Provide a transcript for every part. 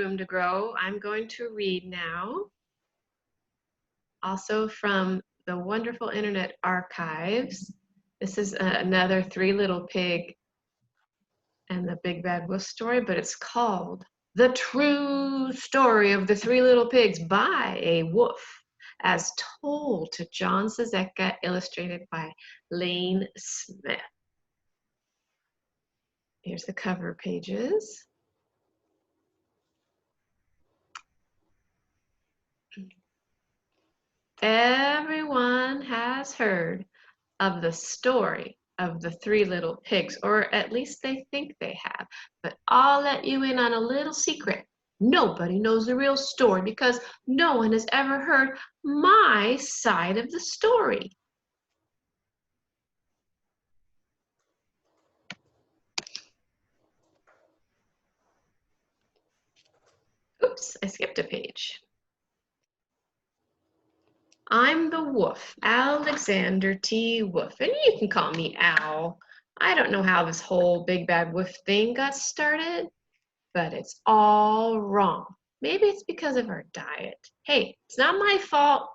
room to grow. I'm going to read now, also from the wonderful Internet Archives. This is another Three Little Pig and the Big Bad Wolf story, but it's called The True Story of the Three Little Pigs by A.Wolf, as told to Jon Scieszka, illustrated by Lane Smith. Here's the cover pages. Everyone has heard of the story of the Three Little Pigs, or at least they think they have. But I'll let you in on a little secret. Nobody knows the real story because no one has ever heard my side of the story. Oops, I skipped a page. I'm the wolf, Alexander T. Wolf, and you can call me Al. I don't know how this whole Big Bad Wolf thing got started, but it's all wrong. Maybe it's because of our diet. Hey, it's not my fault.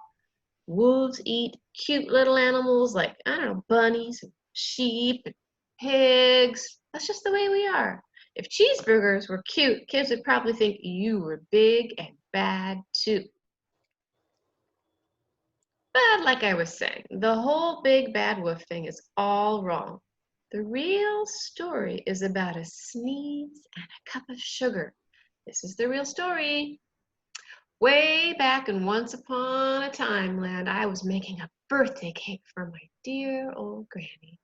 Wolves eat cute little animals like, I don't know, bunnies, and sheep, and pigs. That's just the way we are. If cheeseburgers were cute, kids would probably think you were big and bad too. But like I was saying, the whole Big Bad Wolf thing is all wrong. The real story is about a sneeze and a cup of sugar. This is the real story. Way back in Once Upon a Time land, I was making a birthday cake for my dear old granny.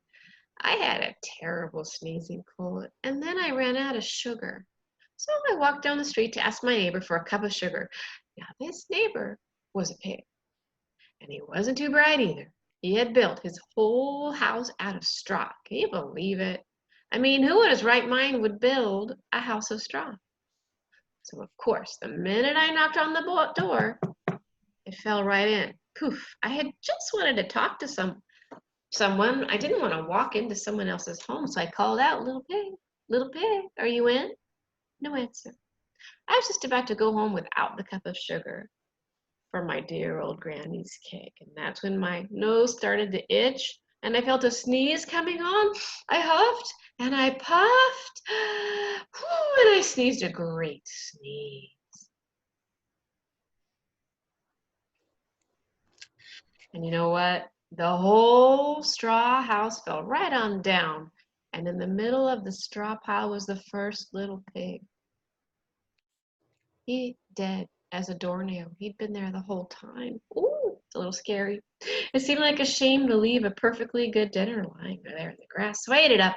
I had a terrible sneezing cold, and then I ran out of sugar. So I walked down the street to ask my neighbor for a cup of sugar. Now, this neighbor was a pig, and he wasn't too bright either. He had built his whole house out of straw. Can you believe it? I mean, who in his right mind would build a house of straw? So, of course, the minute I knocked on the door, it fell right in. Poof. I had just wanted to talk to someone. I didn't want to walk into someone else's home, so I called out, little pig, are you in? No answer. I was just about to go home without the cup of sugar for my dear old granny's cake, and that's when my nose started to itch, and I felt a sneeze coming on. I huffed, and I puffed, and I sneezed a great sneeze. And you know what? The whole straw house fell right on down, and in the middle of the straw pile was the first little pig. He dead as a doornail. He'd been there the whole time. Ooh, it's a little scary. It seemed like a shame to leave a perfectly good dinner lying there in the grass. So I ate it up.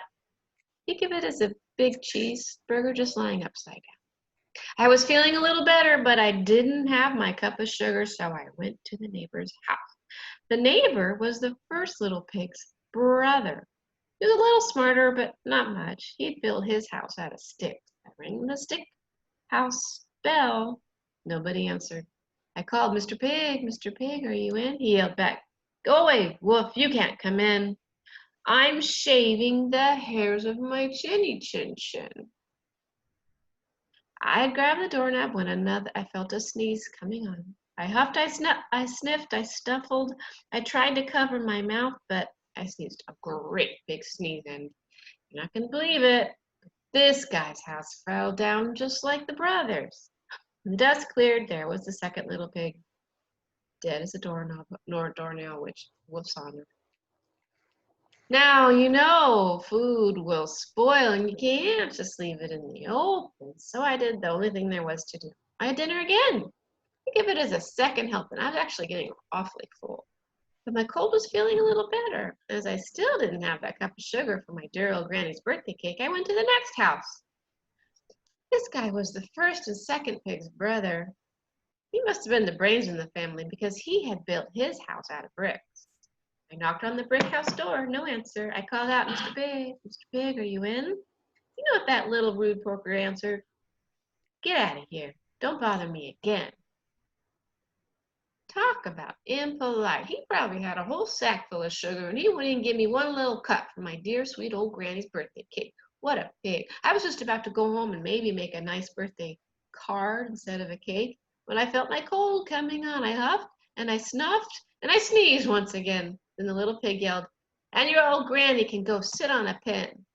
Think of it as a big cheeseburger just lying upside down. I was feeling a little better, but I didn't have my cup of sugar, so I went to the neighbor's house. The neighbor was the first little pig's brother. He was a little smarter, but not much. He'd built his house out of sticks. I rang the stick house bell. Nobody answered. I called, Mr. Pig, are you in? He yelled back, go away, Wolf, you can't come in. I'm shaving the hairs of my chinny chin chin. I had grabbed the doorknob when I felt a sneeze coming on. I huffed, I sniffed, I snuffled. I tried to cover my mouth, but I sneezed a great big sneeze, and you're not going to believe it. This guy's house fell down just like the brothers. When the dust cleared, there was the second little pig, dead as a doornail, which Wolf's honor. Now, you know, food will spoil, and you can't just leave it in the open. So I did the only thing there was to do. I had dinner again. I give it as a second helping. I was actually getting awfully full. But my cold was feeling a little better. As I still didn't have that cup of sugar for my dear old granny's birthday cake, I went to the next house. This guy was the first and second pig's brother. He must have been the brains in the family because he had built his house out of bricks. I knocked on the brick house door, no answer. I called out, Mr. Pig, are you in? You know what that little rude porker answered? Get out of here. Don't bother me again. Talk about impolite. He probably had a whole sack full of sugar, and he wouldn't even give me one little cut for my dear sweet old granny's birthday cake. What a pig. I was just about to go home and maybe make a nice birthday card instead of a cake. When I felt my cold coming on, I huffed and I snuffed and I sneezed once again. Then the little pig yelled, "And your old granny can go sit on a pin."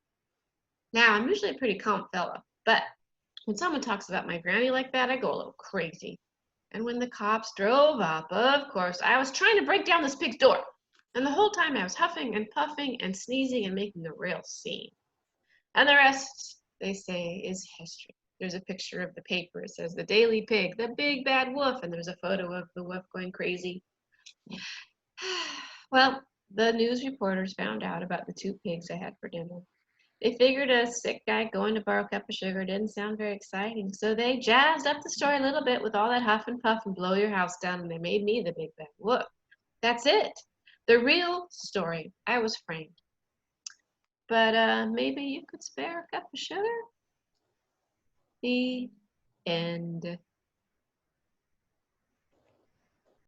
Now, I'm usually a pretty calm fella, but when someone talks about my granny like that, I go a little crazy. And when the cops drove up, of course, I was trying to break down this pig's door. And the whole time I was huffing and puffing and sneezing and making a real scene. And the rest, they say, is history. There's a picture of the paper. It says the Daily Pig, the big bad wolf, and there's a photo of the wolf going crazy. Well, the news reporters found out about the two pigs I had for dinner. They figured a sick guy going to borrow a cup of sugar didn't sound very exciting, so they jazzed up the story a little bit with all that huff and puff and blow your house down, and they made me the big bad wolf. That's it. The real story. I was framed. But maybe you could spare a cup of sugar? The end.